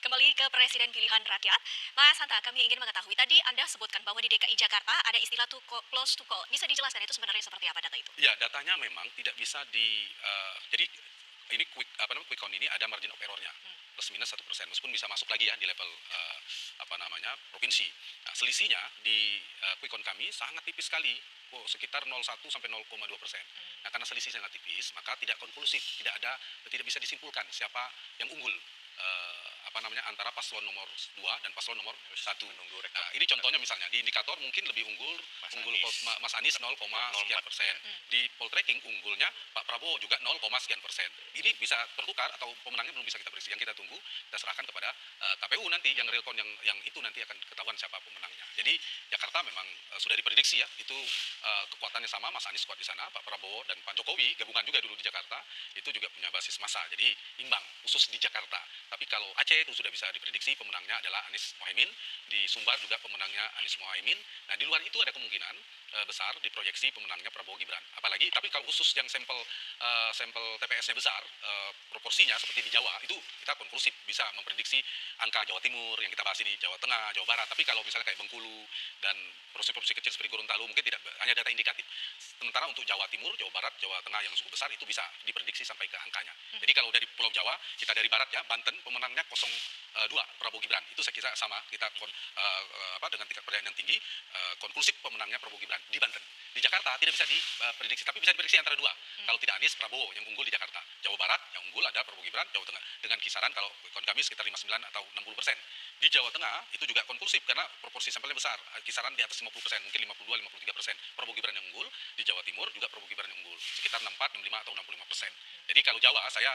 Kembali ke Presiden Pilihan Rakyat, Mas Hanta, kami ingin mengetahui, tadi Anda sebutkan bahwa di DKI Jakarta ada istilah close to call. Bisa dijelaskan itu sebenarnya seperti apa data itu? Ya, datanya memang tidak bisa jadi ini quick count ini ada margin of error-nya, Hmm. plus minus 1%, meskipun bisa masuk lagi ya di level provinsi. Nah, selisihnya di quick count kami sangat tipis sekali, sekitar 0,1 sampai 0,2%. Nah, karena selisih sangat tipis, maka tidak konklusif, tidak bisa disimpulkan siapa yang unggul. Antara paslon nomor 2 dan paslon nomor 1. Nah, ini contohnya misalnya di indikator mungkin lebih unggul Mas Anies 0, sekian persen. Di poltreking unggulnya Pak Prabowo juga 0, sekian persen. Ini bisa tertukar atau pemenangnya belum bisa kita prediksi. Yang kita tunggu, kita serahkan kepada KPU nanti yang real count yang itu nanti akan ketahuan siapa pemenangnya. Jadi Jakarta memang sudah diprediksi ya, itu kekuatannya sama, Mas Anies kuat di sana, Pak Prabowo dan Pak Jokowi gabungan juga dulu di Jakarta, itu juga punya basis massa. Jadi imbang khusus di Jakarta. Tapi kalau Aceh itu sudah bisa diprediksi pemenangnya adalah Anies Mohaimin, di Sumbar juga pemenangnya Anies Mohaimin. Nah, di luar itu ada kemungkinan besar diproyeksi pemenangnya Prabowo Gibran. Apalagi tapi kalau khusus yang sampel TPS-nya besar, proporsinya seperti di Jawa itu kita konklusif bisa memprediksi angka Jawa Timur yang kita bahas ini, Jawa Tengah, Jawa Barat. Tapi kalau misalnya kayak Bengkulu dan provinsi-provinsi kecil seperti Gorontalo mungkin tidak, hanya data indikatif. Sementara untuk Jawa Timur, Jawa Barat, Jawa Tengah yang cukup besar itu bisa diprediksi sampai ke angkanya. Jadi kalau dari Pulau Jawa, kita dari barat ya, Banten pemenangnya 0,2 Prabowo Gibran. Itu saya kira sama, kita dengan tingkat percayaan yang tinggi, konklusif pemenangnya Prabowo Gibran di Banten. Di Jakarta tidak bisa diprediksi, tapi bisa diprediksi antara dua. Kalau tidak Anies, Prabowo yang unggul di Jakarta. Jawa Barat yang unggul ada Prabowo Gibran, Jawa Tengah dengan kisaran kalau kami sekitar 59 atau 60%. Di Jawa Tengah itu juga konklusif karena proporsi sampelnya besar, kisaran di atas 50%, mungkin 52-53%. Prabowo Gibran yang unggul, di Jawa Timur juga Prabowo Gibran yang unggul, sekitar 64, 65 atau 65%. Jadi kalau Jawa saya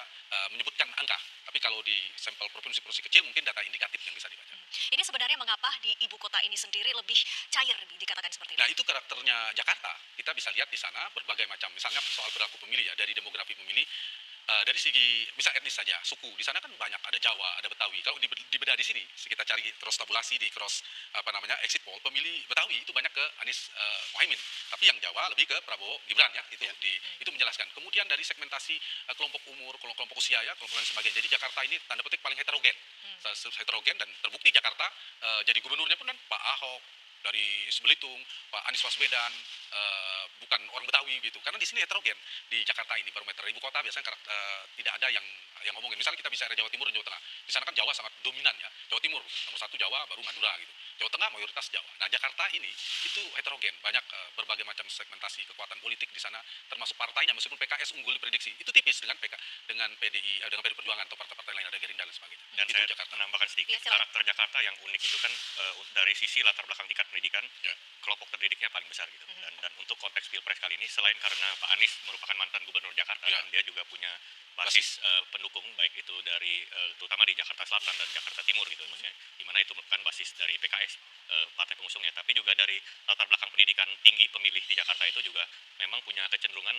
menyebutkan angka, tapi kalau di sampel provinsi-provinsi kecil mungkin data indikatif yang bisa dibaca. Ini sebenarnya mengapa di ibu kota ini sendiri lebih cair dikatakan seperti itu? Nah, itu karakternya Jakarta. Kita bisa lihat di sana berbagai macam, misalnya soal perilaku pemilih ya, dari demografi pemilih, dari segi misal etnis saja, suku di sana kan banyak, ada Jawa, ada Betawi. Kalau dibedah di sini, kita cari terus tabulasi di cross exit poll, pemilih Betawi itu banyak ke Anies Mohaimin. Tapi yang Jawa lebih ke Prabowo Gibran ya, itu menjelaskan. Kemudian dari segmentasi kelompok umur, kelompok usia ya, kelompok dan sebagainya. Jadi Jakarta ini tanda petik paling heterogen. Heterogen dan terbukti Jakarta jadi gubernurnya pun kan Pak Ahok, dari Sebelitung, Pak Anies Baswedan, bukan orang Betawi gitu. Karena di sini heterogen di Jakarta ini barometer ibu kota biasanya tidak ada yang ngomongin. Misalnya kita bisa Jawa Timur dan Jawa Tengah. Di sana kan Jawa sangat dominan ya. Jawa Timur nomor 1 Jawa, baru Madura gitu. Jawa Tengah mayoritas Jawa. Nah, Jakarta ini itu heterogen, banyak berbagai macam segmentasi kekuatan politik di sana, termasuk partainya meskipun PKS unggul diprediksi. Itu tipis dengan PDI, dengan PD Perjuangan atau partai-partai lain, ada Gerindra dan sebagainya. Dan itu saya Jakarta. menambahkan sedikit, Iya, karakter Jakarta yang unik itu kan dari sisi latar belakang tingkat pendidikan, Ya. kelompok terdidiknya paling besar gitu. Dan untuk konteks Pilpres kali ini, selain karena Pak Anies merupakan mantan gubernur Jakarta, Ya. dan dia juga punya basis pendukung, baik itu dari terutama di Jakarta Selatan dan Jakarta Timur gitu, maksudnya di mana itu merupakan basis dari PKS, partai pengusungnya. Tapi juga dari latar belakang pendidikan tinggi pemilih di Jakarta itu juga memang punya kecenderungan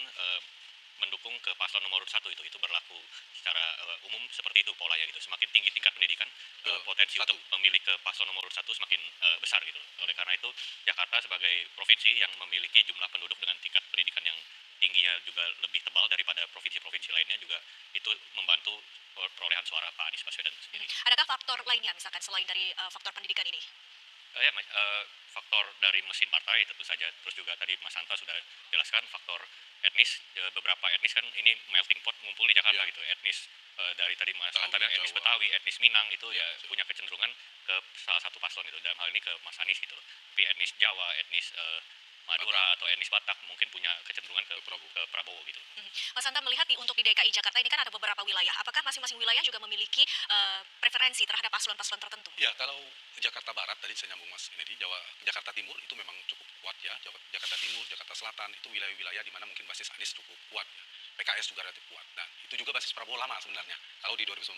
mendukung ke paslon nomor 1 itu berlaku secara umum seperti itu polanya gitu. Semakin tinggi tingkat pendidikan, potensi Satu. untuk memilih ke paslon nomor 1 semakin besar gitu. Oleh karena itu Jakarta sebagai provinsi yang memiliki jumlah penduduk dengan tingkat pendidikan yang tingginya juga lebih tebal daripada provinsi-provinsi lainnya juga itu membantu perolehan suara Pak Anies Baswedan sendiri. Adakah faktor lainnya misalkan selain dari faktor pendidikan ini? Faktor dari mesin partai tentu saja, terus juga tadi Mas Hanta sudah jelaskan faktor etnis, beberapa etnis kan ini melting pot ngumpul di Jakarta Ya. gitu, etnis dari tadi Mas Betawi, Hanta bilang etnis Jawa. Betawi, etnis Minang itu Ya, ya betul. punya kecenderungan ke salah satu paslon itu, dalam hal ini ke Mas Anies gitu loh. Tapi etnis Jawa, etnis Madura atau etnis Batak mungkin punya kecenderungan ke Prabowo gitu. Mas Hanta melihat untuk di DKI Jakarta ini kan ada beberapa wilayah. Apakah masing-masing wilayah juga memiliki preferensi terhadap paslon-paslon tertentu? Ya, kalau Jakarta Barat tadi saya nyambung Mas ini Jakarta Timur itu memang cukup kuat ya. Jakarta Timur, Jakarta Selatan itu wilayah-wilayah di mana mungkin basis Anies cukup kuat ya. PKS juga relatif kuat. Nah, itu juga basis Prabowo lama sebenarnya kalau di 2019.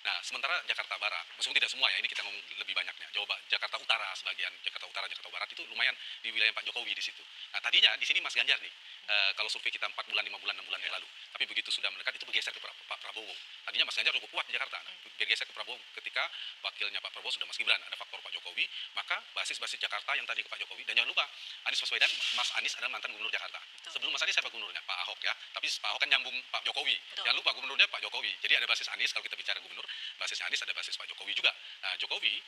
Nah, sementara Jakarta Barat, meskipun tidak semua ya, ini kita ngomong lebih banyaknya. Jakarta Utara sebagian, Jakarta Utara, Jakarta Barat itu lumayan di wilayah Pak Jokowi di situ. Nah, tadinya di sini Mas Ganjar nih. Kalau survei kita 4 bulan, 5 bulan, 6 bulan yang lalu. Tapi begitu sudah mendekat itu bergeser ke Pak Prabowo. Tadinya Mas Ganjar cukup kuat di Jakarta. Nah, bergeser ke Prabowo ketika wakilnya Pak Prabowo sudah Mas Gibran, ada faktor Pak Jokowi Jokowi, maka basis-basis Jakarta yang tadi ke Pak Jokowi, dan jangan lupa Anies Baswedan, Mas Anies adalah mantan gubernur Jakarta. Betul. Sebelum Mas Anies siapa gubernurnya? Pak Ahok ya. Tapi Pak Ahok kan nyambung Pak Jokowi. Betul. Jangan lupa gubernurnya Pak Jokowi. Jadi ada basis Anies kalau kita bicara gubernur, basis Anies ada basis Pak Jokowi juga. Nah, Jokowi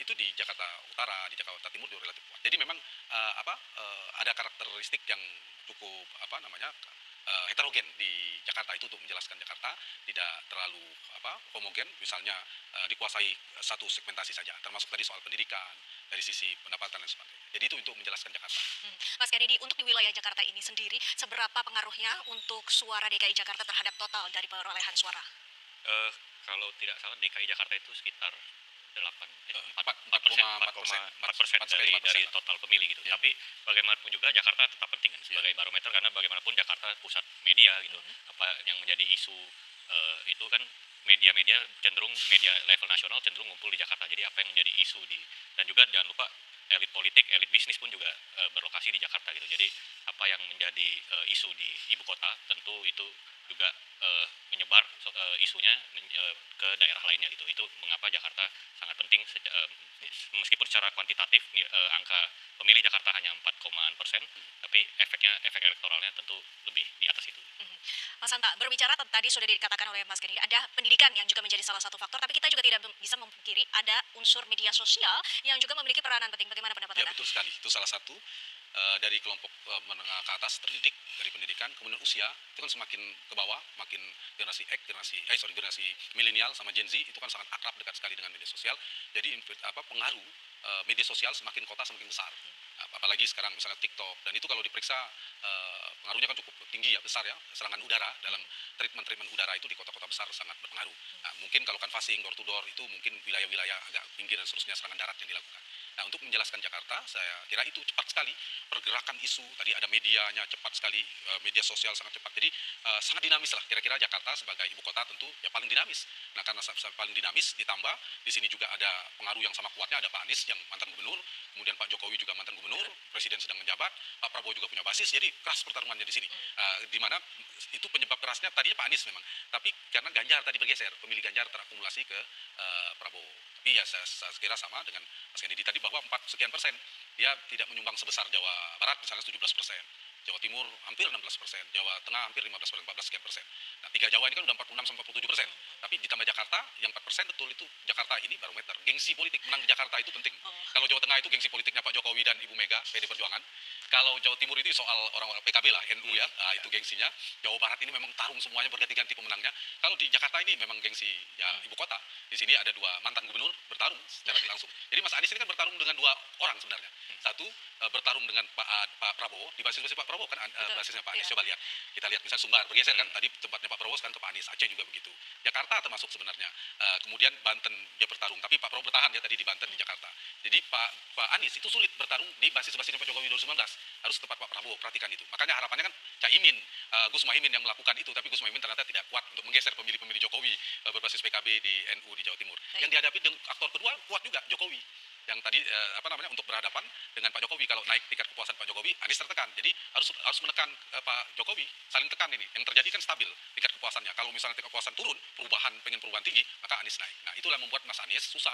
itu di Jakarta Utara, di Jakarta Timur juga relatif kuat. Jadi memang ada karakteristik yang cukup heterogen di Jakarta itu untuk menjelaskan Jakarta tidak terlalu homogen, misalnya dikuasai satu segmentasi saja, termasuk tadi soal pendidikan dari sisi pendapatan dan sebagainya. Jadi itu untuk menjelaskan Jakarta. Mas Kennedy, untuk di wilayah Jakarta ini sendiri, seberapa pengaruhnya untuk suara DKI Jakarta terhadap total dari perolehan suara? Kalau tidak salah DKI Jakarta itu sekitar 4,4% dari total pemilih gitu. Tapi bagaimanapun juga Jakarta tetap penting kan sebagai barometer, karena bagaimanapun Jakarta pusat media gitu. Apa yang menjadi isu itu kan media-media cenderung media level nasional cenderung ngumpul di Jakarta. Jadi apa yang menjadi isu dan juga jangan lupa elit politik, elit bisnis pun juga berlokasi di Jakarta gitu. Jadi apa yang menjadi isu di ibu kota tentu itu juga menyebar isunya ke daerah lainnya gitu. Itu mengapa Jakarta sangat penting meskipun secara kuantitatif angka pemilih Jakarta hanya 4,an%, tapi efek elektoralnya tentu lebih di atas itu. Mas Hanta, berbicara tadi sudah dikatakan oleh Mas Kennedy, ada pendidikan yang juga menjadi salah satu faktor, tapi kita juga tidak bisa memungkiri ada unsur media sosial yang juga memiliki peranan penting. Bagaimana pendapat Ya Anda? betul sekali, itu salah satu dari kelompok menengah ke atas terdidik dari pendidikan, kemudian usia itu kan semakin ke bawah, makin generasi generasi milenial sama Gen Z itu kan sangat akrab dekat sekali dengan media sosial. Jadi pengaruh media sosial semakin kota semakin besar. Apalagi sekarang misalnya TikTok, dan itu kalau diperiksa pengaruhnya kan cukup tinggi ya, besar ya, serangan udara dalam treatment udara itu di kota-kota besar sangat berpengaruh. Nah, mungkin kalau canvassing door to door itu mungkin wilayah-wilayah agak pinggir dan seterusnya serangan darat yang dilakukan. Nah, untuk menjelaskan Jakarta, saya kira itu cepat sekali pergerakan isu. Tadi ada medianya cepat sekali, media sosial sangat cepat. Jadi sangat dinamis lah. Kira-kira Jakarta sebagai ibu kota tentu ya paling dinamis. Nah, karena paling dinamis ditambah di sini juga ada pengaruh yang sama kuatnya, ada Pak Anies yang mantan gubernur, kemudian Pak Jokowi juga mantan gubernur, presiden sedang menjabat, Pak Prabowo juga punya basis. Jadi keras pertarungannya di sini. Di mana itu penyebab kerasnya tadinya Pak Anies memang, tapi karena Ganjar tadi bergeser, pemilih Ganjar terakumulasi ke Prabowo. Tapi ya saya kira sama dengan Mas Kennedy tadi bahwa 4 sekian persen dia tidak menyumbang sebesar Jawa Barat misalnya 17%, Jawa Timur hampir 16%, Jawa Tengah hampir 15%, 14 sekian persen. Nah, 3 Jawa ini kan udah 46 sampai 47%. Tapi ditambah Jakarta yang 4% betul itu Jakarta ini barometer. Gengsi politik menang di Jakarta itu penting. Kalau Jawa Tengah itu gengsi politiknya Pak Jokowi dan Ibu Mega, PD Perjuangan. Kalau Jawa Timur itu soal orang-orang PKB lah, NU ya, itu gengsinya. Jawa Barat ini memang tarung semuanya berganti-ganti pemenangnya. Kalau di Jakarta ini memang gengsi ya ibu kota. Di sini ada 2 mantan gubernur bertarung secara langsung. Jadi Mas Anies ini kan bertarung dengan 2 orang sebenarnya. Satu bertarung dengan Pak Prabowo, di basis Pak Prabowo kan basisnya Pak Anies. Coba lihat, kita lihat misalnya Sumbar bergeser kan, tadi tempatnya Pak Prabowo sekarang ke Pak Anies, Aceh juga begitu. Jakarta termasuk sebenarnya. Kemudian Banten dia bertarung, tapi Pak Prabowo bertahan ya tadi di Banten di Jakarta. Jadi Pak Anies itu sulit bertarung di basisnya Pak Jokowi 2019. Harus tepat Pak Prabowo, perhatikan itu. Makanya harapannya kan Caimin, Gus Muhaimin yang melakukan itu, tapi Gus Muhaimin ternyata tidak kuat untuk menggeser pemilih-pemilih Jokowi berbasis PKB di NU di Jawa Timur. Yang dihadapi dengan aktor kedua kuat juga Jokowi. Yang tadi untuk berhadapan dengan Pak Jokowi, kalau naik tingkat kepuasan Pak Jokowi, Anies tertekan. Jadi harus menekan Pak Jokowi, saling tekan ini. Yang terjadi kan stabil tingkat kepuasannya. Kalau misalnya tingkat kepuasan turun, pengen perubahan tinggi, maka Anies naik. Nah, itulah membuat Mas Anies susah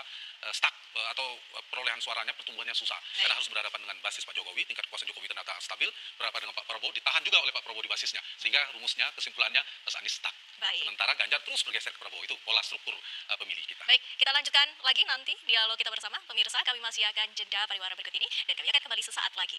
stuck atau perolehan suaranya pertumbuhannya susah. Karena harus berhadapan dengan basis Pak Jokowi, tingkat kepuasan Jokowi ternyata stabil, berhadapan dengan Pak Prabowo, ditahan juga oleh Pak Prabowo di basisnya. Sehingga rumusnya, kesimpulannya Mas Anies stuck. Baik. Sementara Ganjar terus bergeser ke Prabowo. Itu pola struktur pemilih kita. Baik, kita lanjutkan lagi nanti dialog kita bersama. Pemirsa, kami masih akan jeda pariwara berikut ini dan kami akan kembali sesaat lagi.